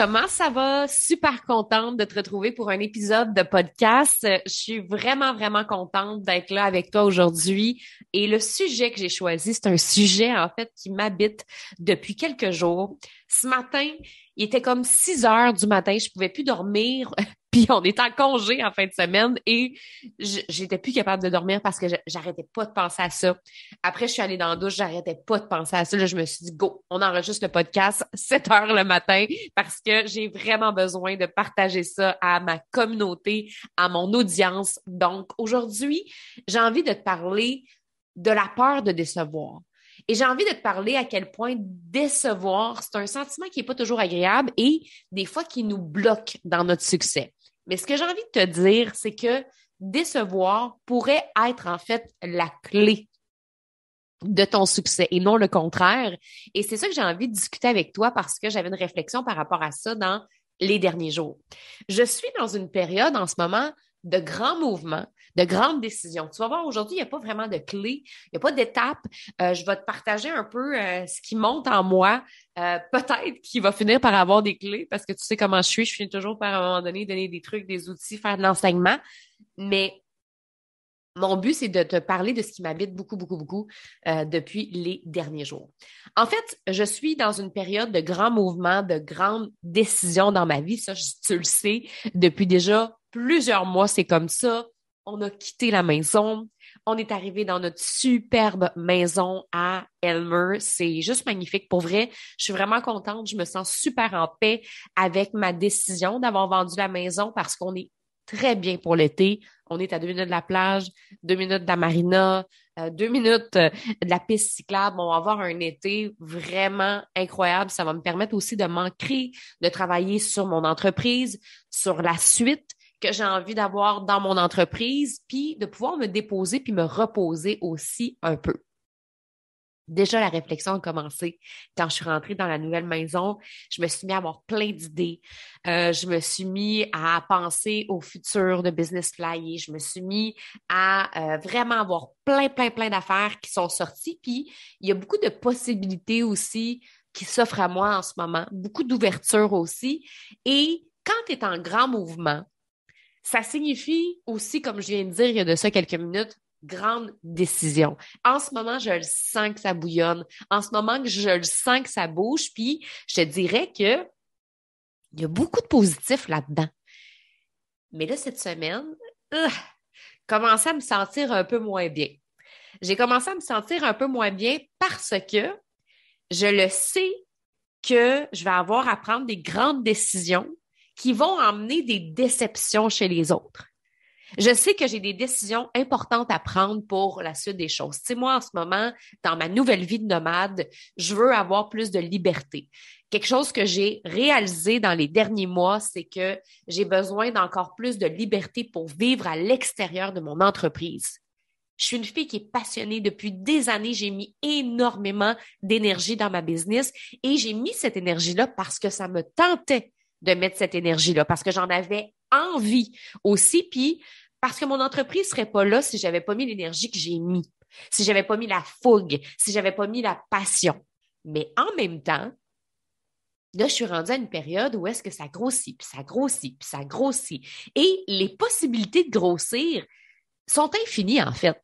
comment ça va? Super contente de te retrouver pour un épisode de podcast. Je suis vraiment, vraiment contente d'être là avec toi aujourd'hui. Et le sujet que j'ai choisi, c'est un sujet, en fait, qui m'habite depuis quelques jours. Ce matin, il était comme 6 heures du matin, je pouvais plus dormir. Puis on est en congé en fin de semaine et j'étais plus capable de dormir parce que j'arrêtais pas de penser à ça. Après, je suis allée dans la douche, j'arrêtais pas de penser à ça. Là, je me suis dit, go, on enregistre le podcast 7 heures le matin parce que j'ai vraiment besoin de partager ça à ma communauté, à mon audience. Donc, aujourd'hui, j'ai envie de te parler de la peur de décevoir. Et j'ai envie de te parler à quel point décevoir, c'est un sentiment qui n'est pas toujours agréable et des fois qui nous bloque dans notre succès. Mais ce que j'ai envie de te dire, c'est que décevoir pourrait être en fait la clé de ton succès et non le contraire. Et c'est ça que j'ai envie de discuter avec toi parce que j'avais une réflexion par rapport à ça dans les derniers jours. Je suis dans une période en ce moment de grands mouvements, de grandes décisions. Tu vas voir, aujourd'hui, il n'y a pas vraiment de clé, il n'y a pas d'étape. Je vais te partager un peu ce qui monte en moi. Peut-être qu'il va finir par avoir des clés parce que tu sais comment je finis toujours par à un moment donné donner des trucs, des outils, faire de l'enseignement. Mais mon but, c'est de te parler de ce qui m'habite beaucoup, beaucoup, beaucoup depuis les derniers jours. En fait, je suis dans une période de grands mouvements, de grandes décisions dans ma vie. Ça, tu le sais, depuis déjà plusieurs mois, c'est comme ça. On a quitté la maison. On est arrivé dans notre superbe maison à Elmer. C'est juste magnifique. Pour vrai, je suis vraiment contente. Je me sens super en paix avec ma décision d'avoir vendu la maison parce qu'on est très bien pour l'été. On est à 2 minutes de la plage, 2 minutes de la marina, 2 minutes de la piste cyclable. On va avoir un été vraiment incroyable. Ça va me permettre aussi de m'ancrer, de travailler sur mon entreprise, sur la suite que j'ai envie d'avoir dans mon entreprise, puis de pouvoir me déposer puis me reposer aussi un peu. Déjà, la réflexion a commencé quand je suis rentrée dans la nouvelle maison. Je me suis mis à avoir plein d'idées. Je me suis mis à penser au futur de Business Flyer. Je me suis mis à vraiment avoir plein, plein, plein d'affaires qui sont sorties. Puis, il y a beaucoup de possibilités aussi qui s'offrent à moi en ce moment. Beaucoup d'ouverture aussi. Et quand tu es en grand mouvement, ça signifie aussi, comme je viens de dire il y a de ça quelques minutes, grande décision. En ce moment, je le sens que ça bouillonne. En ce moment, je le sens que ça bouge. Puis, je te dirais que il y a beaucoup de positifs là-dedans. Mais là, cette semaine, commencé à me sentir un peu moins bien. J'ai commencé à me sentir un peu moins bien parce que je le sais que je vais avoir à prendre des grandes décisions qui vont emmener des déceptions chez les autres. Je sais que j'ai des décisions importantes à prendre pour la suite des choses. Tu sais, moi, en ce moment, dans ma nouvelle vie de nomade, je veux avoir plus de liberté. Quelque chose que j'ai réalisé dans les derniers mois, c'est que j'ai besoin d'encore plus de liberté pour vivre à l'extérieur de mon entreprise. Je suis une fille qui est passionnée depuis des années. J'ai mis énormément d'énergie dans ma business et j'ai mis cette énergie-là parce que ça me tentait de mettre cette énergie-là, parce que j'en avais envie aussi, puis parce que mon entreprise serait pas là si j'avais pas mis l'énergie que j'ai mis, si j'avais pas mis la fougue, si j'avais pas mis la passion. Mais en même temps, là, je suis rendue à une période où est-ce que ça grossit, puis ça grossit, puis ça grossit. Et les possibilités de grossir sont infinies, en fait.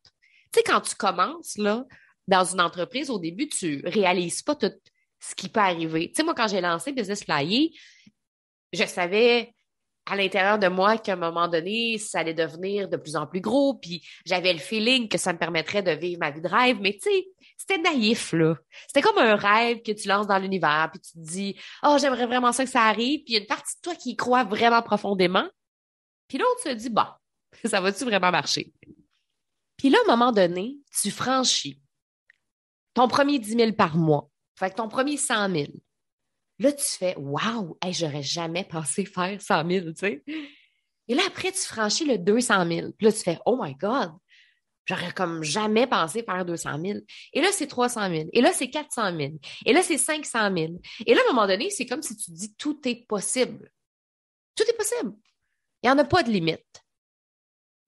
Tu sais, quand tu commences, là, dans une entreprise, au début, tu réalises pas tout ce qui peut arriver. Tu sais, moi, quand j'ai lancé Business Flyer, je savais à l'intérieur de moi qu'à un moment donné, ça allait devenir de plus en plus gros, puis j'avais le feeling que ça me permettrait de vivre ma vie de rêve, mais tu sais, c'était naïf, là. C'était comme un rêve que tu lances dans l'univers, puis tu te dis, oh, j'aimerais vraiment ça que ça arrive, puis il y a une partie de toi qui y croit vraiment profondément, puis l'autre se dit, bon, ça va-tu vraiment marcher? Puis là, à un moment donné, tu franchis ton premier 10 000 par mois, fait que ton premier 100 000. Là, tu fais waouh, hey, j'aurais jamais pensé faire 100 000, tu sais. Et là, après, tu franchis le 200 000. Puis là, tu fais oh my God, j'aurais comme jamais pensé faire 200 000. Et là, c'est 300 000. Et là, c'est 400 000. Et là, c'est 500 000. Et là, à un moment donné, c'est comme si tu dis tout est possible. Tout est possible. Il n'y en a pas de limite.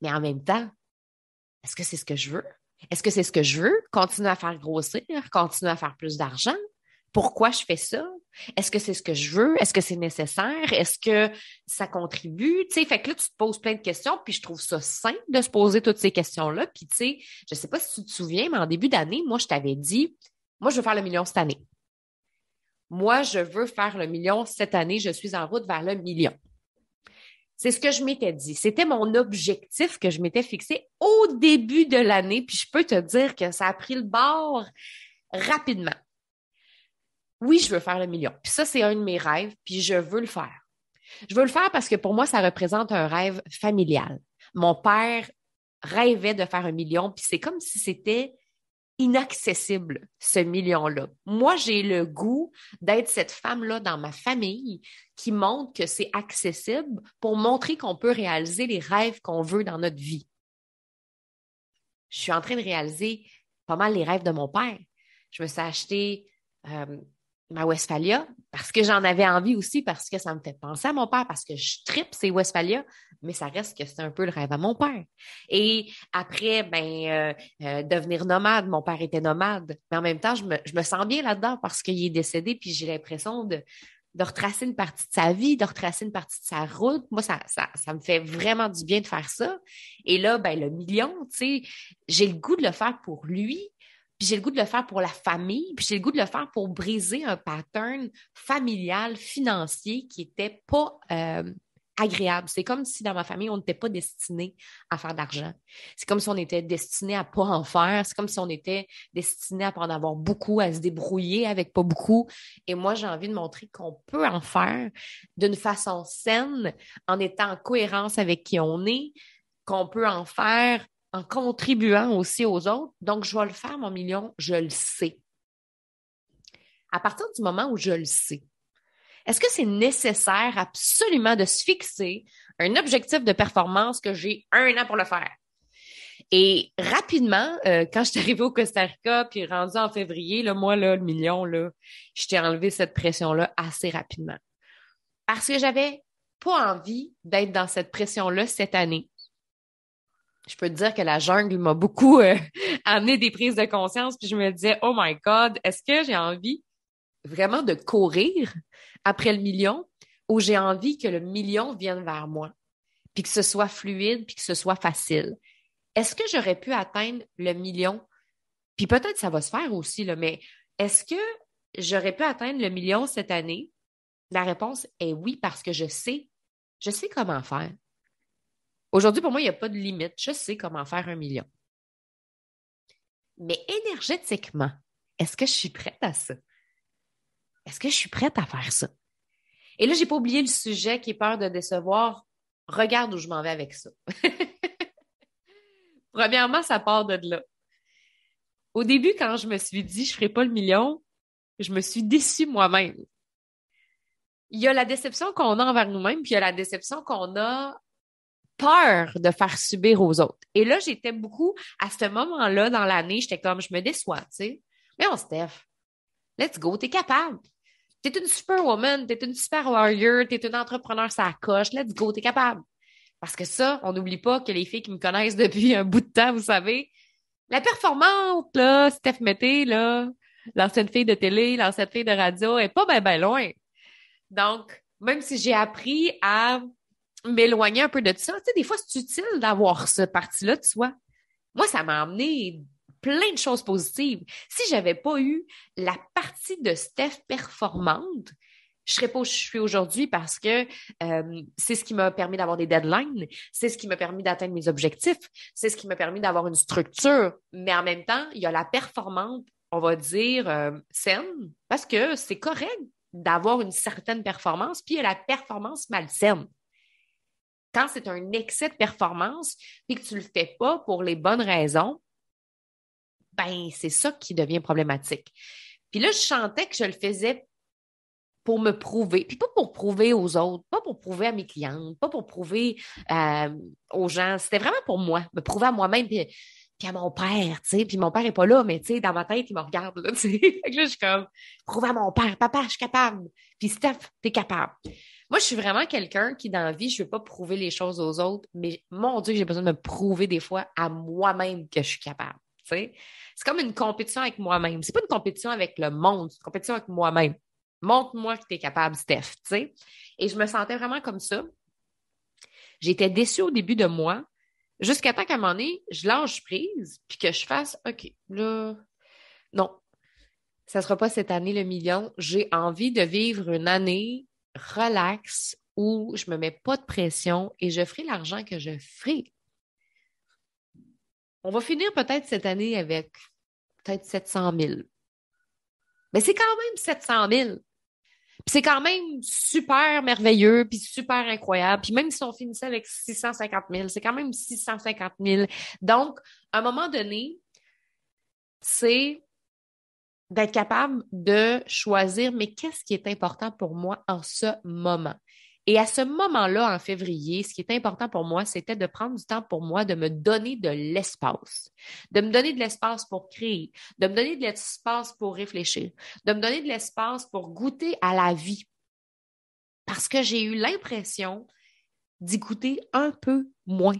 Mais en même temps, est-ce que c'est ce que je veux? Est-ce que c'est ce que je veux? Continuer à faire grossir, continuer à faire plus d'argent? Pourquoi je fais ça? Est-ce que c'est ce que je veux? Est-ce que c'est nécessaire? Est-ce que ça contribue? Tu sais, fait que là, tu te poses plein de questions, puis je trouve ça simple de se poser toutes ces questions-là. Puis, tu sais, je sais pas si tu te souviens, mais en début d'année, moi, je t'avais dit, moi, je veux faire le million cette année. Moi, je veux faire le million cette année. Je suis en route vers le million. C'est ce que je m'étais dit. C'était mon objectif que je m'étais fixé au début de l'année. Puis je peux te dire que ça a pris le bord rapidement. Oui, je veux faire le million. Puis ça, c'est un de mes rêves, puis je veux le faire. Je veux le faire parce que pour moi, ça représente un rêve familial. Mon père rêvait de faire un million, puis c'est comme si c'était inaccessible, ce million-là. Moi, j'ai le goût d'être cette femme-là dans ma famille qui montre que c'est accessible pour montrer qu'on peut réaliser les rêves qu'on veut dans notre vie. Je suis en train de réaliser pas mal les rêves de mon père. Je me suis acheté ma Westphalia parce que j'en avais envie aussi, parce que ça me fait penser à mon père, parce que je tripe ces Westphalia, mais ça reste que c'est un peu le rêve à mon père. Et après, devenir nomade, mon père était nomade, mais en même temps, je me sens bien là-dedans parce qu'il est décédé, puis j'ai l'impression de retracer une partie de sa vie, de retracer une partie de sa route. Moi, ça me fait vraiment du bien de faire ça. Et là, le million, tu sais, j'ai le goût de le faire pour lui, puis j'ai le goût de le faire pour la famille, puis j'ai le goût de le faire pour briser un pattern familial, financier qui était pas agréable. C'est comme si dans ma famille, on n'était pas destiné à faire d'argent. C'est comme si on était destiné à pas en faire. C'est comme si on était destiné à pas en avoir beaucoup, à se débrouiller avec pas beaucoup. Et moi, j'ai envie de montrer qu'on peut en faire d'une façon saine, en étant en cohérence avec qui on est, qu'on peut en faire en contribuant aussi aux autres. Donc, je vais le faire, mon million, je le sais. À partir du moment où je le sais, est-ce que c'est nécessaire absolument de se fixer un objectif de performance que j'ai 1 an pour le faire? Et rapidement, quand je suis arrivée au Costa Rica, puis rendue en février, là, moi, là, le million, là, je t'ai enlevé cette pression-là assez rapidement. Parce que j'avais pas envie d'être dans cette pression-là cette année. Je peux te dire que la jungle m'a beaucoup amené des prises de conscience, puis je me disais, oh my God, est-ce que j'ai envie vraiment de courir après le million ou j'ai envie que le million vienne vers moi, puis que ce soit fluide, puis que ce soit facile? Est-ce que j'aurais pu atteindre le million? Puis peut-être ça va se faire aussi, là, mais est-ce que j'aurais pu atteindre le million cette année? La réponse est oui, parce que je sais comment faire. Aujourd'hui, pour moi, il n'y a pas de limite. Je sais comment faire 1 million. Mais énergétiquement, est-ce que je suis prête à ça? Est-ce que je suis prête à faire ça? Et là, j'ai pas oublié le sujet qui est peur de décevoir. Regarde où je m'en vais avec ça. Premièrement, ça part de là. Au début, quand je me suis dit je ferai pas le million, je me suis déçue moi-même. Il y a la déception qu'on a envers nous-mêmes, puis il y a la déception qu'on a peur de faire subir aux autres. Et là, j'étais beaucoup, à ce moment-là, dans l'année, j'étais comme, je me déçois, tu sais. Mais on, Steph, let's go, t'es capable. T'es une superwoman, t'es une super warrior, t'es une entrepreneur ça coche, let's go, t'es capable. Parce que ça, on n'oublie pas que les filles qui me connaissent depuis un bout de temps, vous savez, la performante, là, Steph Mété, là, l'ancienne fille de télé, l'ancienne fille de radio, est pas ben loin. Donc, même si j'ai appris à m'éloigner un peu de ça, tu sais, des fois, c'est utile d'avoir cette partie-là de soi. Moi, ça m'a amené plein de choses positives. Si j'avais pas eu la partie de Steph performante, je serais pas où je suis aujourd'hui parce que c'est ce qui m'a permis d'avoir des deadlines, c'est ce qui m'a permis d'atteindre mes objectifs, c'est ce qui m'a permis d'avoir une structure. Mais en même temps, il y a la performante, on va dire, saine, parce que c'est correct d'avoir une certaine performance, puis il y a la performance malsaine. Quand c'est un excès de performance, puis que tu le fais pas pour les bonnes raisons, ben c'est ça qui devient problématique. Puis là, je sentais que je le faisais pour me prouver, puis pas pour prouver aux autres, pas pour prouver à mes clientes, pas pour prouver aux gens. C'était vraiment pour moi, me prouver à moi-même, puis à mon père, tu sais. Puis mon père est pas là, mais tu sais, dans ma tête, il me regarde, là, tu sais. Fait que là, je suis comme, prouver à mon père, papa, je suis capable. Puis Steph, t'es capable. Moi, je suis vraiment quelqu'un qui, dans la vie, je veux pas prouver les choses aux autres, mais mon Dieu, j'ai besoin de me prouver des fois à moi-même que je suis capable, tu sais. C'est comme une compétition avec moi-même. C'est pas une compétition avec le monde, c'est une compétition avec moi-même. Montre-moi que tu es capable, Steph, tu sais. Et je me sentais vraiment comme ça. J'étais déçue au début de moi, jusqu'à temps qu'à un moment donné, je lâche prise, puis que je fasse, OK, là, non, ça sera pas cette année le million. J'ai envie de vivre une année relax où je me mets pas de pression et je ferai l'argent que je ferai. On va finir peut-être cette année avec peut-être 700 000. Mais c'est quand même 700 000. Puis c'est quand même super merveilleux, puis super incroyable. Puis même si on finissait avec 650 000, c'est quand même 650 000. Donc, à un moment donné, c'est d'être capable de choisir, mais qu'est-ce qui est important pour moi en ce moment? Et à ce moment-là, en février, ce qui est important pour moi, c'était de prendre du temps pour moi, de me donner de l'espace, de me donner de l'espace pour créer, de me donner de l'espace pour réfléchir, de me donner de l'espace pour goûter à la vie. Parce que j'ai eu l'impression d'y goûter un peu moins.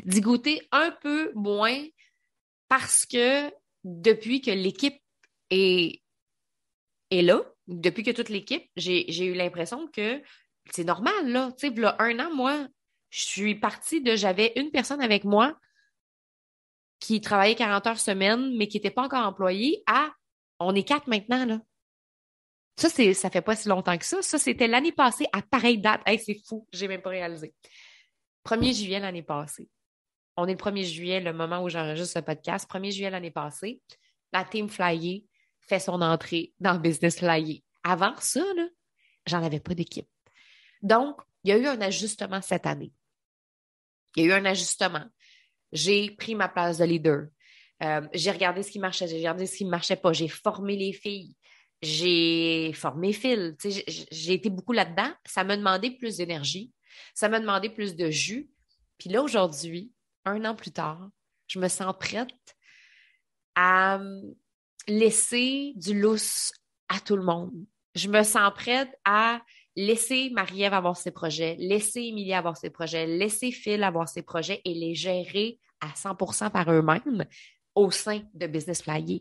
D'y goûter un peu moins parce que depuis que l'équipe est, est là, depuis que toute l'équipe, j'ai eu l'impression que c'est normal, là. Tu sais, il y a un an, moi, je suis partie de, j'avais une personne avec moi qui travaillait 40 heures semaine, mais qui n'était pas encore employée, à on est 4 maintenant, là. Ça fait pas si longtemps que ça. Ça, c'était l'année passée à pareille date. Hey, c'est fou, j'ai même pas réalisé. 1er juillet l'année passée. On est le 1er juillet, le moment où j'enregistre ce podcast. 1er juillet l'année passée, la Team Flyer fait son entrée dans Business Flyer. Avant ça, là, j'en avais pas d'équipe. Donc, il y a eu un ajustement cette année. Il y a eu un ajustement. J'ai pris ma place de leader. J'ai regardé ce qui marchait, j'ai regardé ce qui ne marchait pas. J'ai formé les filles. J'ai formé Phil. Tu sais, j'ai été beaucoup là-dedans. Ça m'a demandé plus d'énergie. Ça m'a demandé plus de jus. Puis là, aujourd'hui, un an plus tard, je me sens prête à laisser du lousse à tout le monde. Je me sens prête à laisser Marie-Ève avoir ses projets, laisser Émilie avoir ses projets, laisser Phil avoir ses projets et les gérer à 100% par eux-mêmes au sein de Business Flyer.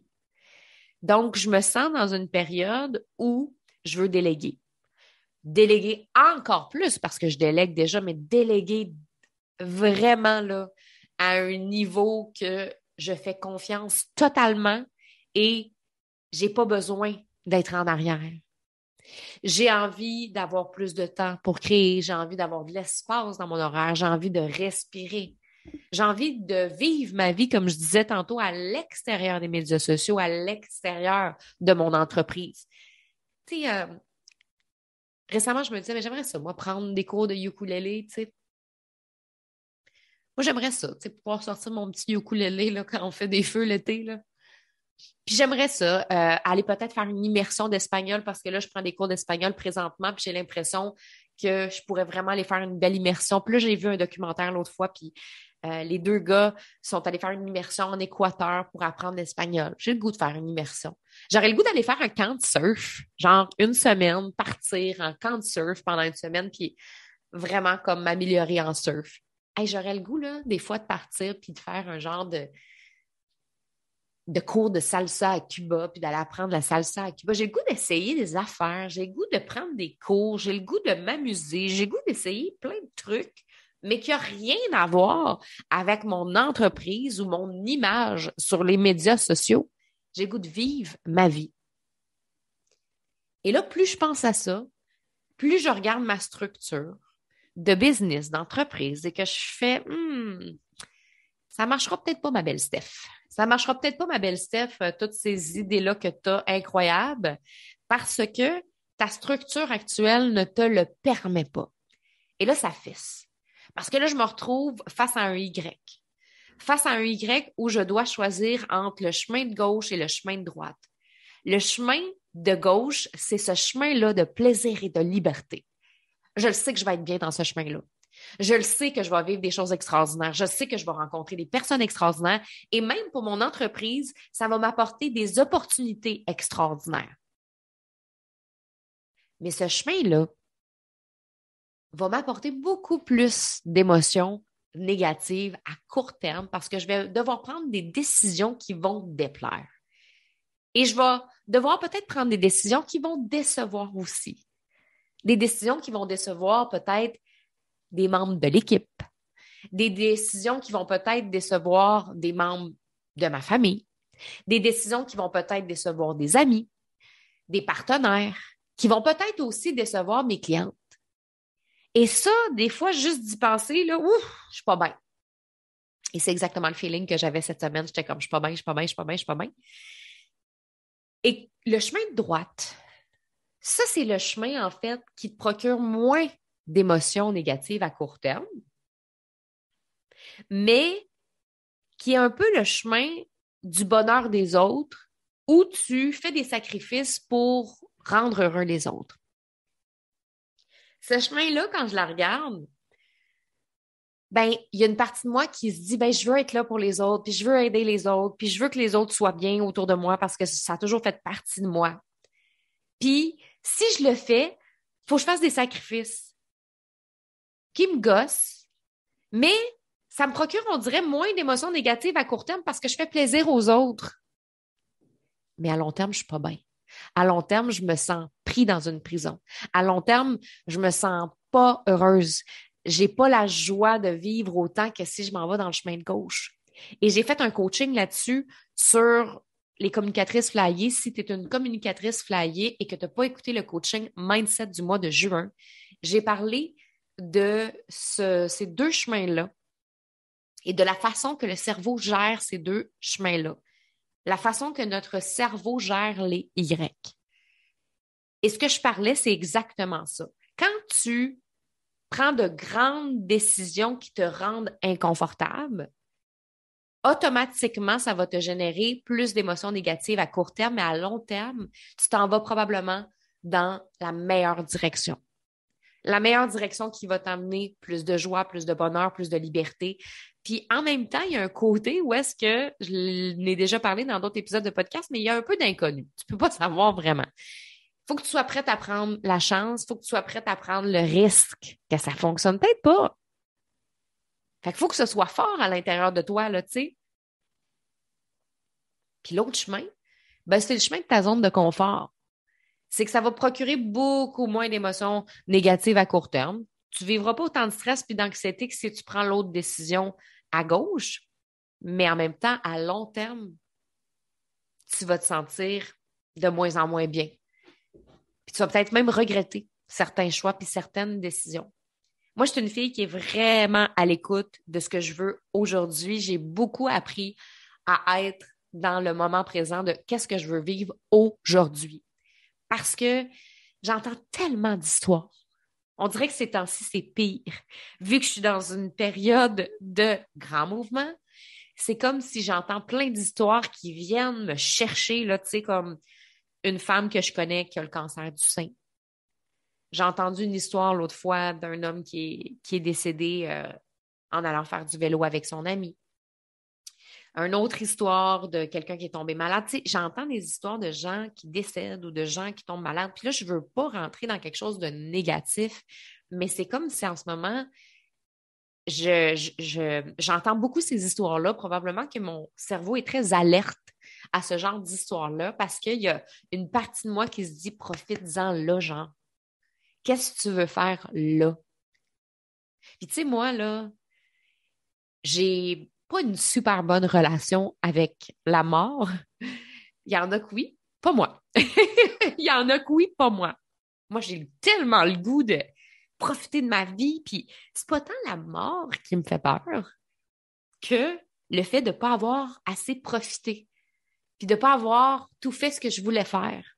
Donc, je me sens dans une période où je veux déléguer. Déléguer encore plus parce que je délègue déjà, mais déléguer vraiment là, à un niveau que je fais confiance totalement et j'ai pas besoin d'être en arrière. J'ai envie d'avoir plus de temps pour créer, j'ai envie d'avoir de l'espace dans mon horaire, j'ai envie de respirer. J'ai envie de vivre ma vie, comme je disais tantôt, à l'extérieur des médias sociaux, à l'extérieur de mon entreprise. Tu sais, récemment, je me disais, mais j'aimerais ça, moi, prendre des cours de ukulélé, tu sais. Moi, j'aimerais ça, tu sais, pouvoir sortir mon petit ukulélé là, quand on fait des feux l'été, là. Puis j'aimerais ça, aller peut-être faire une immersion d'espagnol parce que là, je prends des cours d'espagnol présentement, puis j'ai l'impression que je pourrais vraiment aller faire une belle immersion. Puis là, j'ai vu un documentaire l'autre fois, puis les deux gars sont allés faire une immersion en Équateur pour apprendre l'espagnol. J'ai le goût de faire une immersion. J'aurais le goût d'aller faire un camp de surf, genre une semaine, partir en camp de surf pendant une semaine, puis vraiment comme m'améliorer en surf. Hey, j'aurais le goût, là, des fois, de partir puis de faire un genre de cours de salsa à Cuba, puis d'aller apprendre la salsa à Cuba. J'ai le goût d'essayer des affaires, j'ai le goût de prendre des cours, j'ai le goût de m'amuser, j'ai le goût d'essayer plein de trucs, mais qui n'ont rien à voir avec mon entreprise ou mon image sur les médias sociaux. J'ai le goût de vivre ma vie. Et là, plus je pense à ça, plus je regarde ma structure de business, d'entreprise, et que je fais, ça marchera peut-être pas, ma belle Steph. Ça marchera peut-être pas, ma belle Steph, toutes ces idées-là que tu as incroyables, parce que ta structure actuelle ne te le permet pas. Et là, ça fesse. Parce que là, je me retrouve face à un Y. Face à un Y où je dois choisir entre le chemin de gauche et le chemin de droite. Le chemin de gauche, c'est ce chemin-là de plaisir et de liberté. Je le sais que je vais être bien dans ce chemin-là. Je le sais que je vais vivre des choses extraordinaires. Je sais que je vais rencontrer des personnes extraordinaires. Et même pour mon entreprise, ça va m'apporter des opportunités extraordinaires. Mais ce chemin-là va m'apporter beaucoup plus d'émotions négatives à court terme parce que je vais devoir prendre des décisions qui vont déplaire. Et je vais devoir peut-être prendre des décisions qui vont décevoir aussi. Des décisions qui vont décevoir peut-être des membres de l'équipe, des décisions qui vont peut-être décevoir des membres de ma famille, des décisions qui vont peut-être décevoir des amis, des partenaires, qui vont peut-être aussi décevoir mes clientes. Et ça, des fois, juste d'y penser, là, ouf, je suis pas bien. Et c'est exactement le feeling que j'avais cette semaine. J'étais comme, je suis pas bien, je suis pas bien, je suis pas bien, je suis pas bien. Et le chemin de droite, ça, c'est le chemin, en fait, qui te procure moins d'émotions négatives à court terme, mais qui est un peu le chemin du bonheur des autres où tu fais des sacrifices pour rendre heureux les autres. Ce chemin-là, quand je la regarde, ben, il y a une partie de moi qui se dit, ben, je veux être là pour les autres, puis je veux aider les autres, puis je veux que les autres soient bien autour de moi parce que ça a toujours fait partie de moi. Puis, si je le fais, il faut que je fasse des sacrifices qui me gossent, mais ça me procure, on dirait, moins d'émotions négatives à court terme parce que je fais plaisir aux autres. Mais à long terme, je suis pas bien. À long terme, je me sens pris dans une prison. À long terme, je me sens pas heureuse. J'ai pas la joie de vivre autant que si je m'en vais dans le chemin de gauche. Et j'ai fait un coaching là-dessus sur les communicatrices flyées. Si tu es une communicatrice flyée et que tu n'as pas écouté le coaching Mindset du mois de juin, j'ai parlé de ces deux chemins-là et de la façon que le cerveau gère ces deux chemins-là. La façon que notre cerveau gère les Y. Et ce que je parlais, c'est exactement ça. Quand tu prends de grandes décisions qui te rendent inconfortable, automatiquement, ça va te générer plus d'émotions négatives à court terme, mais à long terme, tu t'en vas probablement dans la meilleure direction. La meilleure direction qui va t'amener plus de joie, plus de bonheur, plus de liberté. Puis en même temps, il y a un côté où est-ce que, je l'ai déjà parlé dans d'autres épisodes de podcast, mais il y a un peu d'inconnu. Tu peux pas savoir vraiment. Il faut que tu sois prête à prendre la chance, il faut que tu sois prête à prendre le risque que ça fonctionne peut-être pas. Fait qu'il faut que ce soit fort à l'intérieur de toi, là, tu sais. Puis l'autre chemin, ben, c'est le chemin de ta zone de confort. C'est que ça va procurer beaucoup moins d'émotions négatives à court terme. Tu ne vivras pas autant de stress puis d'anxiété que si tu prends l'autre décision à gauche, mais en même temps, à long terme, tu vas te sentir de moins en moins bien. Puis tu vas peut-être même regretter certains choix puis certaines décisions. Moi, je suis une fille qui est vraiment à l'écoute de ce que je veux aujourd'hui. J'ai beaucoup appris à être dans le moment présent de qu'est-ce que je veux vivre aujourd'hui. Parce que j'entends tellement d'histoires. On dirait que ces temps-ci, c'est pire. Vu que je suis dans une période de grand mouvement, c'est comme si j'entends plein d'histoires qui viennent me chercher, là, tu sais, comme une femme que je connais qui a le cancer du sein. J'ai entendu une histoire l'autre fois d'un homme qui est décédé en allant faire du vélo avec son ami. Une autre histoire de quelqu'un qui est tombé malade. Tu sais, j'entends des histoires de gens qui décèdent ou de gens qui tombent malades. Puis là, je ne veux pas rentrer dans quelque chose de négatif, mais c'est comme si en ce moment, j'entends beaucoup ces histoires-là. Probablement que mon cerveau est très alerte à ce genre d'histoire-là parce qu'il y a une partie de moi qui se dit profite-en là, genre. Qu'est-ce que tu veux faire là? Puis tu sais, moi, là, j'ai pas une super bonne relation avec la mort. Il y en a que oui, pas moi. Il y en a que oui, pas moi. Moi, j'ai tellement le goût de profiter de ma vie, puis c'est pas tant la mort qui me fait peur que le fait de pas avoir assez profité, puis de pas avoir tout fait ce que je voulais faire.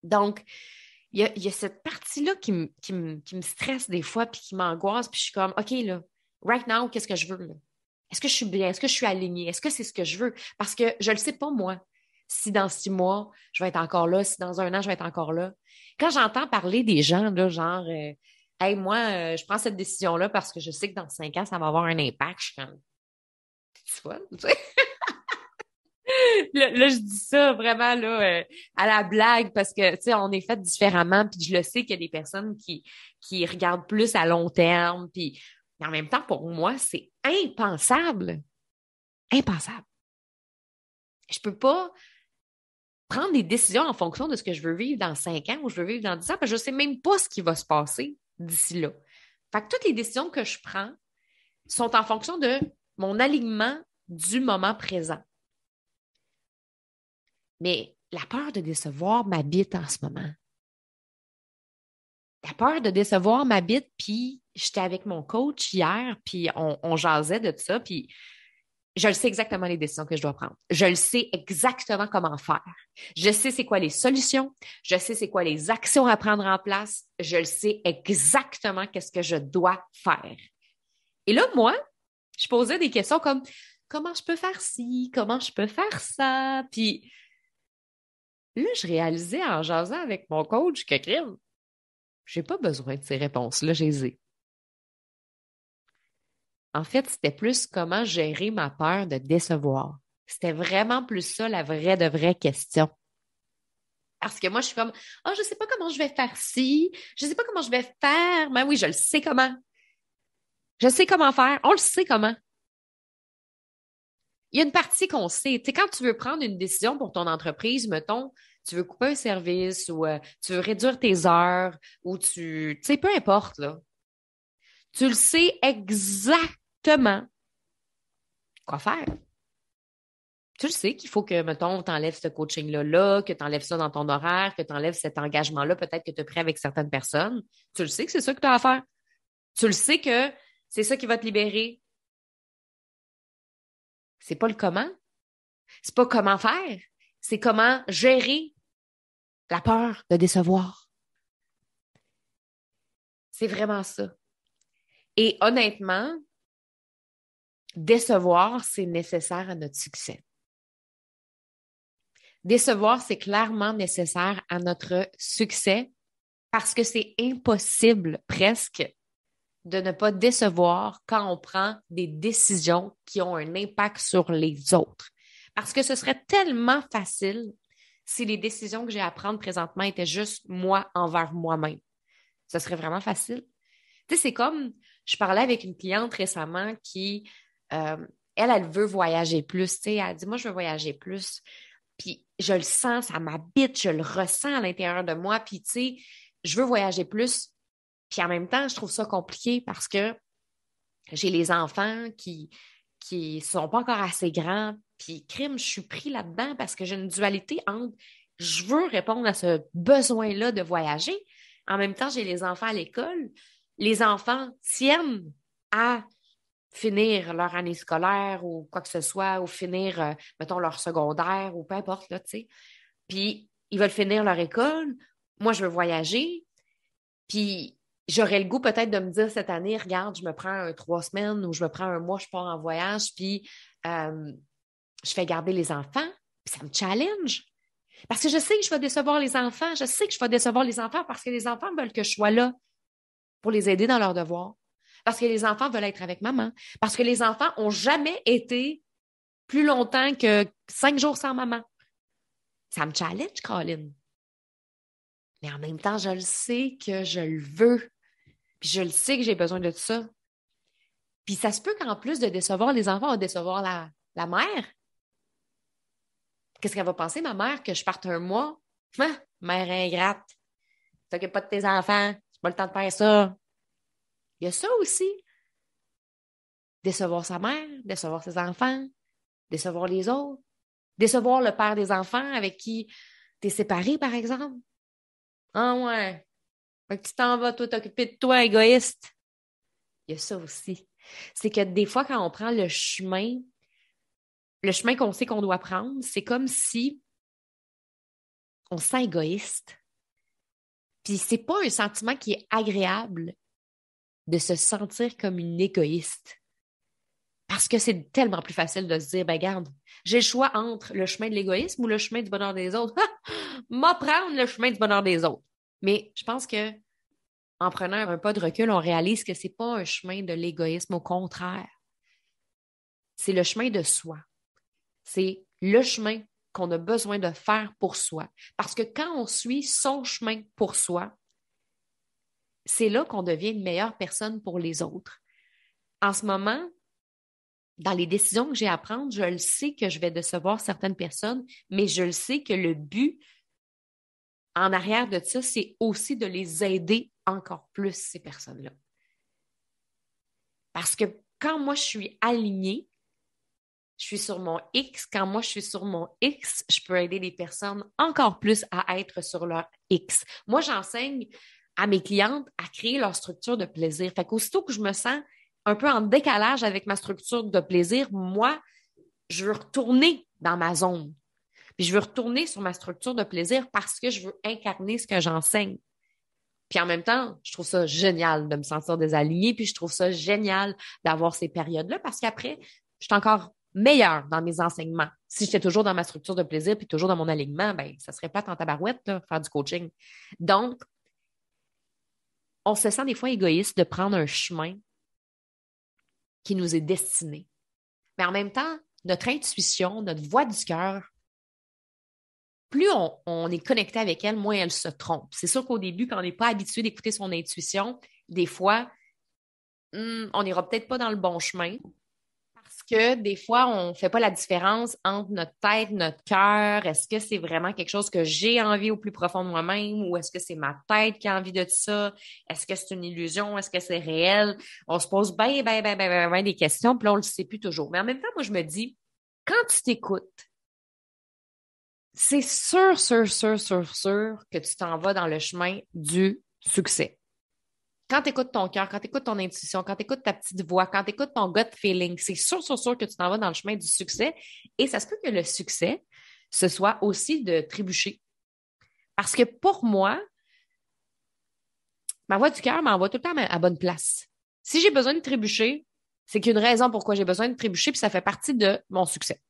Donc, il y a cette partie-là qui me stresse des fois, puis qui m'angoisse, puis je suis comme, OK, là, right now, qu'est-ce que je veux, là? Est-ce que je suis bien? Est-ce que je suis alignée? Est-ce que c'est ce que je veux? Parce que je ne le sais pas, moi, si dans 6 mois, je vais être encore là, si dans un an, je vais être encore là. Quand j'entends parler des gens, là, genre, hey, moi, je prends cette décision-là parce que je sais que dans 5 ans, ça va avoir un impact, je suis comme, tu vois, tu sais? Là, je dis ça vraiment là, à la blague parce que, tu sais, on est fait différemment, puis je le sais qu'il y a des personnes qui regardent plus à long terme, puis en même temps, pour moi, c'est impensable. Impensable. Je peux pas prendre des décisions en fonction de ce que je veux vivre dans 5 ans ou je veux vivre dans 10 ans, parce que je ne sais même pas ce qui va se passer d'ici là. Fait que toutes les décisions que je prends sont en fonction de mon alignement du moment présent. Mais la peur de décevoir m'habite en ce moment. La peur de décevoir m'habite, puis j'étais avec mon coach hier, puis on jasait de ça, puis je le sais exactement les décisions que je dois prendre. Je le sais exactement comment faire. Je sais c'est quoi les solutions. Je sais c'est quoi les actions à prendre en place. Je le sais exactement qu'est-ce que je dois faire. Et là, moi, je posais des questions comme comment je peux faire ci, comment je peux faire ça. Puis là, je réalisais en jasant avec mon coach que crime, j'ai pas besoin de ces réponses-là, je les ai. En fait, c'était plus comment gérer ma peur de décevoir. C'était vraiment plus ça, la vraie de vraie question. Parce que moi, je suis comme, oh, je sais pas comment je vais faire ci, je sais pas comment je vais faire. Mais oui, je le sais comment. Je sais comment faire. On le sait comment. Il y a une partie qu'on sait. Tu sais, quand tu veux prendre une décision pour ton entreprise, mettons, tu veux couper un service ou tu veux réduire tes heures ou tu sais, peu importe, là. Tu le sais exactement quoi faire. Tu le sais qu'il faut que, mettons, tu enlèves ce coaching-là, que tu enlèves ça dans ton horaire, que tu enlèves cet engagement-là, peut-être que tu as pris avec certaines personnes. Tu le sais que c'est ça que tu as à faire. Tu le sais que c'est ça qui va te libérer. C'est pas le comment. C'est pas comment faire. C'est comment gérer la peur de décevoir. C'est vraiment ça. Et honnêtement, décevoir, c'est nécessaire à notre succès. Décevoir, c'est clairement nécessaire à notre succès parce que c'est impossible presque de ne pas décevoir quand on prend des décisions qui ont un impact sur les autres. Parce que ce serait tellement facile si les décisions que j'ai à prendre présentement étaient juste moi envers moi-même. Ce serait vraiment facile. Tu sais, c'est comme, je parlais avec une cliente récemment qui, euh, elle veut voyager plus. Tu sais, elle dit, moi, je veux voyager plus. Puis je le sens, ça m'habite, je le ressens à l'intérieur de moi. Puis tu sais, je veux voyager plus. Puis en même temps, je trouve ça compliqué parce que j'ai les enfants qui sont pas encore assez grands. Puis crime, je suis pris là-dedans parce que j'ai une dualité entre je veux répondre à ce besoin-là de voyager. En même temps, j'ai les enfants à l'école. Les enfants tiennent à finir leur année scolaire ou quoi que ce soit, ou finir, mettons, leur secondaire ou peu importe, là, tu sais. Puis, ils veulent finir leur école. Moi, je veux voyager. Puis, j'aurais le goût peut-être de me dire cette année, regarde, je me prends 3 semaines ou je me prends un mois, je pars en voyage, puis je fais garder les enfants. Puis, ça me challenge. Parce que je sais que je vais décevoir les enfants. Je sais que je vais décevoir les enfants parce que les enfants veulent que je sois là pour les aider dans leurs devoirs. Parce que les enfants veulent être avec maman. Parce que les enfants n'ont jamais été plus longtemps que 5 jours sans maman. Ça me challenge, Colin. Mais en même temps, je le sais que je le veux. Puis je le sais que j'ai besoin de ça. Puis ça se peut qu'en plus de décevoir les enfants, on va décevoir la mère. Qu'est-ce qu'elle va penser, ma mère, que je parte un mois? Hein? Mère ingrate. T'occupes pas de tes enfants. C'est pas le temps de faire ça. Il y a ça aussi. Décevoir sa mère, décevoir ses enfants, décevoir les autres, décevoir le père des enfants avec qui tu es séparé, par exemple. Ah ouais. Fait que tu t'en vas, toi, t'occuper de toi, égoïste. Il y a ça aussi. C'est que des fois, quand on prend le chemin qu'on sait qu'on doit prendre, c'est comme si on se sent égoïste. Puis c'est pas un sentiment qui est agréable de se sentir comme une égoïste. Parce que c'est tellement plus facile de se dire, ben garde, j'ai le choix entre le chemin de l'égoïsme ou le chemin du bonheur des autres. M'a prendre le chemin du bonheur des autres. Mais je pense que en prenant un pas de recul, on réalise que c'est pas un chemin de l'égoïsme, au contraire. C'est le chemin de soi. C'est le chemin qu'on a besoin de faire pour soi. Parce que quand on suit son chemin pour soi, c'est là qu'on devient une meilleure personne pour les autres. En ce moment, dans les décisions que j'ai à prendre, je le sais que je vais décevoir certaines personnes, mais je le sais que le but en arrière de ça, c'est aussi de les aider encore plus, ces personnes-là. Parce que quand moi, je suis alignée, je suis sur mon X. Quand moi, je suis sur mon X, je peux aider les personnes encore plus à être sur leur X. Moi, j'enseigne à mes clientes à créer leur structure de plaisir. Fait qu'aussitôt que je me sens un peu en décalage avec ma structure de plaisir, moi, je veux retourner dans ma zone. Puis je veux retourner sur ma structure de plaisir parce que je veux incarner ce que j'enseigne. Puis en même temps, je trouve ça génial de me sentir désalignée, puis je trouve ça génial d'avoir ces périodes-là parce qu'après, je suis encore meilleure dans mes enseignements. Si j'étais toujours dans ma structure de plaisir puis toujours dans mon alignement, ben ça serait plate en tabarouette, là, faire du coaching. Donc, on se sent des fois égoïste de prendre un chemin qui nous est destiné. Mais en même temps, notre intuition, notre voix du cœur, plus on est connecté avec elle, moins elle se trompe. C'est sûr qu'au début, quand on n'est pas habitué d'écouter son intuition, des fois, on n'ira peut-être pas dans le bon chemin parce que des fois, on ne fait pas la différence entre notre tête, notre cœur. Est-ce que c'est vraiment quelque chose que j'ai envie au plus profond de moi-même ou est-ce que c'est ma tête qui a envie de ça? Est-ce que c'est une illusion? Est-ce que c'est réel? On se pose bien des questions, puis là, on ne le sait plus toujours. Mais en même temps, moi, je me dis, quand tu t'écoutes, c'est sûr que tu t'en vas dans le chemin du succès. Quand tu écoutes ton cœur, quand tu écoutes ton intuition, quand tu écoutes ta petite voix, quand tu écoutes ton gut feeling, c'est sûr que tu t'en vas dans le chemin du succès. Et ça se peut que le succès, ce soit aussi de trébucher. Parce que pour moi, ma voix du cœur m'envoie tout le temps à la bonne place. Si j'ai besoin de trébucher, c'est qu'il y a une raison pourquoi j'ai besoin de trébucher, puis ça fait partie de mon succès.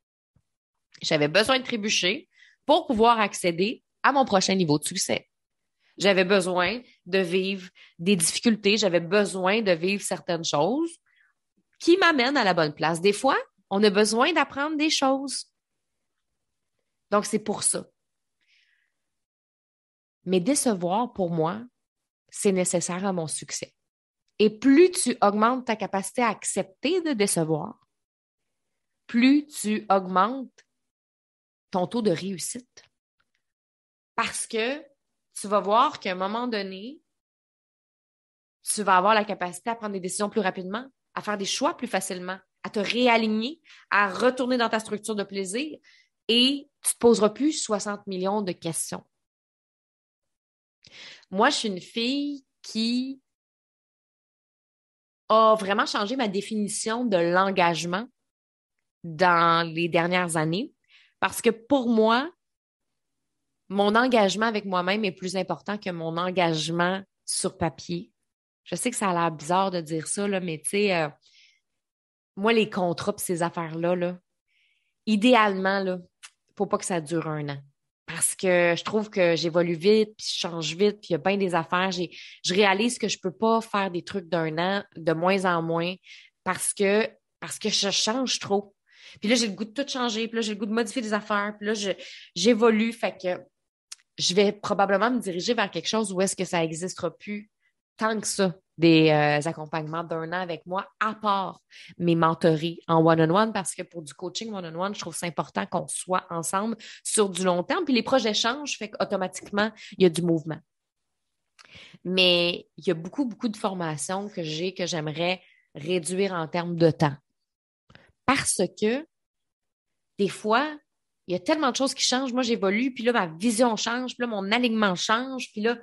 J'avais besoin de trébucher pour pouvoir accéder à mon prochain niveau de succès. J'avais besoin de vivre des difficultés, j'avais besoin de vivre certaines choses qui m'amènent à la bonne place. Des fois, on a besoin d'apprendre des choses. Donc, c'est pour ça. Mais décevoir, pour moi, c'est nécessaire à mon succès. Et plus tu augmentes ta capacité à accepter de décevoir, plus tu augmentes ton taux de réussite. Parce que tu vas voir qu'à un moment donné, tu vas avoir la capacité à prendre des décisions plus rapidement, à faire des choix plus facilement, à te réaligner, à retourner dans ta structure de plaisir et tu ne te poseras plus 60 millions de questions. Moi, je suis une fille qui a vraiment changé ma définition de l'engagement dans les dernières années parce que pour moi, mon engagement avec moi-même est plus important que mon engagement sur papier. Je sais que ça a l'air bizarre de dire ça, là, mais tu sais, moi, les contrats et ces affaires-là, là, idéalement, là, faut pas que ça dure un an. Parce que je trouve que j'évolue vite, puis je change vite, puis il y a bien des affaires. Je réalise que je peux pas faire des trucs d'un an de moins en moins parce que je change trop. Puis là, j'ai le goût de tout changer, puis là, j'ai le goût de modifier des affaires, puis là, j'évolue, fait que je vais probablement me diriger vers quelque chose où est-ce que ça n'existera plus tant que ça, des accompagnements d'un an avec moi, à part mes mentories en one-on-one, parce que pour du coaching one-on-one, je trouve c'est important qu'on soit ensemble sur du long terme. Puis les projets changent, fait qu'automatiquement, il y a du mouvement. Mais il y a beaucoup de formations que j'ai que j'aimerais réduire en termes de temps. Parce que des fois, il y a tellement de choses qui changent. Moi, j'évolue, puis là, ma vision change, puis là, mon alignement change, puis là,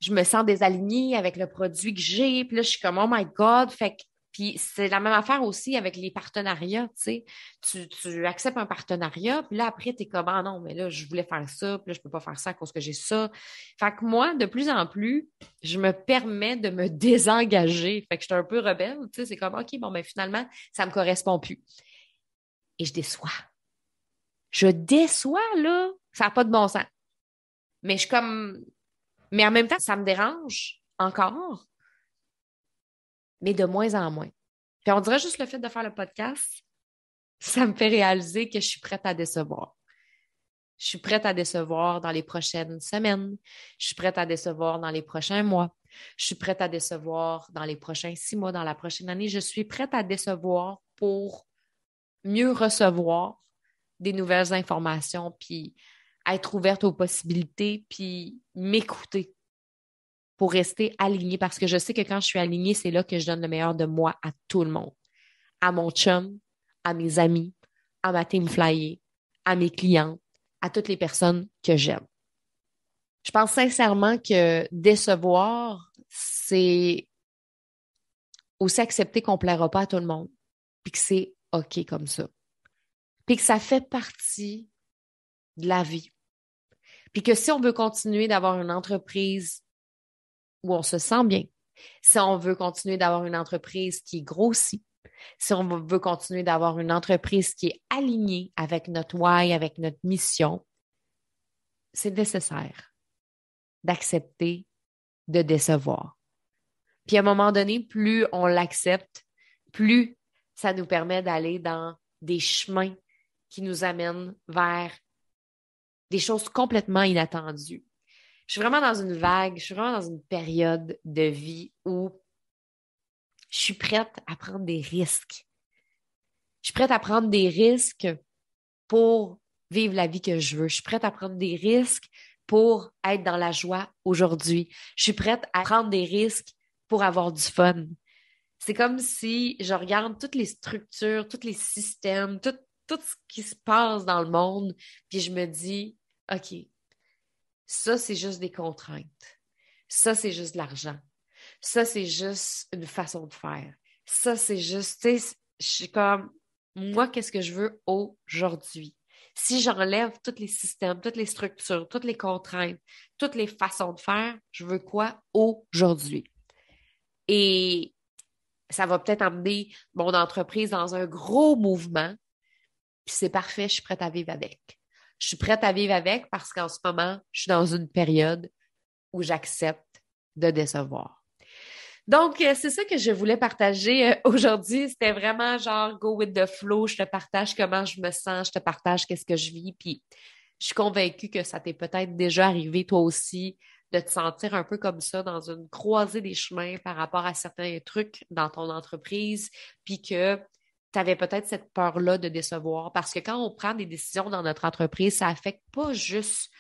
je me sens désalignée avec le produit que j'ai, puis là, je suis comme, oh my God. Fait que, puis c'est la même affaire aussi avec les partenariats, tu sais. Tu acceptes un partenariat, puis là, après, t'es comme, ah non, mais là, je voulais faire ça, puis là, je peux pas faire ça à cause que j'ai ça. Fait que moi, de plus en plus, je me permets de me désengager. Fait que je suis un peu rebelle, tu sais. C'est comme, OK, bon, ben finalement, ça me correspond plus. Et je déçois. Je déçois, là. Ça n'a pas de bon sens. Mais je suis comme, mais en même temps, ça me dérange encore, mais de moins en moins. Puis on dirait juste le fait de faire le podcast, ça me fait réaliser que je suis prête à décevoir. Je suis prête à décevoir dans les prochaines semaines. Je suis prête à décevoir dans les prochains mois. Je suis prête à décevoir dans les prochains 6 mois, dans la prochaine année. Je suis prête à décevoir pour mieux recevoir des nouvelles informations, puis être ouverte aux possibilités, puis m'écouter pour rester alignée. Parce que je sais que quand je suis alignée, c'est là que je donne le meilleur de moi à tout le monde. À mon chum, à mes amis, à ma team flyer, à mes clientes, à toutes les personnes que j'aime. Je pense sincèrement que décevoir, c'est aussi accepter qu'on ne plaira pas à tout le monde, puis que c'est OK comme ça, puis que ça fait partie de la vie, puis que si on veut continuer d'avoir une entreprise où on se sent bien, si on veut continuer d'avoir une entreprise qui grossit, si on veut continuer d'avoir une entreprise qui est alignée avec notre why, avec notre mission, c'est nécessaire d'accepter de décevoir. Puis à un moment donné, plus on l'accepte, plus ça nous permet d'aller dans des chemins qui nous amènent vers des choses complètement inattendues. Je suis vraiment dans une vague, je suis vraiment dans une période de vie où je suis prête à prendre des risques. Je suis prête à prendre des risques pour vivre la vie que je veux. Je suis prête à prendre des risques pour être dans la joie aujourd'hui. Je suis prête à prendre des risques pour avoir du fun. C'est comme si je regarde toutes les structures, tous les systèmes, tout ce qui se passe dans le monde, puis je me dis, OK, ça, c'est juste des contraintes. Ça, c'est juste de l'argent. Ça, c'est juste une façon de faire. Ça, c'est juste, tu sais, je suis comme, moi, qu'est-ce que je veux aujourd'hui? Si j'enlève tous les systèmes, toutes les structures, toutes les contraintes, toutes les façons de faire, je veux quoi aujourd'hui? Et ça va peut-être emmener mon entreprise dans un gros mouvement, puis c'est parfait, je suis prête à vivre avec. Je suis prête à vivre avec parce qu'en ce moment, je suis dans une période où j'accepte de décevoir. Donc, c'est ça que je voulais partager aujourd'hui. C'était vraiment genre go with the flow. Je te partage comment je me sens, je te partage qu'est-ce que je vis. Puis, je suis convaincue que ça t'est peut-être déjà arrivé toi aussi de te sentir un peu comme ça dans une croisée des chemins par rapport à certains trucs dans ton entreprise, puis que tu avais peut-être cette peur-là de décevoir. Parce que quand on prend des décisions dans notre entreprise, ça affecte pas juste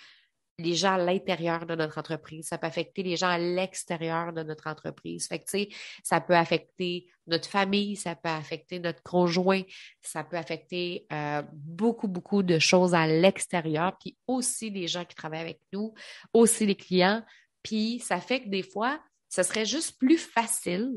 les gens à l'intérieur de notre entreprise. Ça peut affecter les gens à l'extérieur de notre entreprise. Fait que, tu sais, ça peut affecter notre famille, ça peut affecter notre conjoint, ça peut affecter beaucoup, beaucoup de choses à l'extérieur, puis aussi les gens qui travaillent avec nous, aussi les clients. Puis ça fait que des fois, ce serait juste plus facile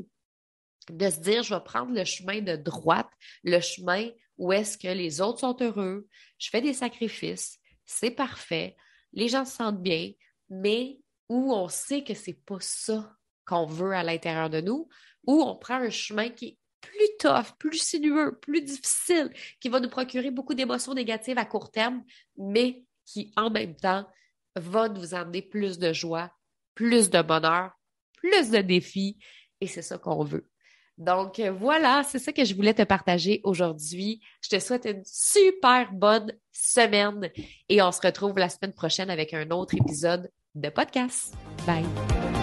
de se dire, je vais prendre le chemin de droite, le chemin où est-ce que les autres sont heureux, je fais des sacrifices, c'est parfait, les gens se sentent bien, mais où on sait que c'est pas ça qu'on veut à l'intérieur de nous, où on prend un chemin qui est plus tough, plus sinueux, plus difficile, qui va nous procurer beaucoup d'émotions négatives à court terme, mais qui en même temps va nous amener plus de joie, plus de bonheur, plus de défis, et c'est ça qu'on veut. Donc voilà, c'est ça que je voulais te partager aujourd'hui. Je te souhaite une super bonne semaine et on se retrouve la semaine prochaine avec un autre épisode de podcast. Bye!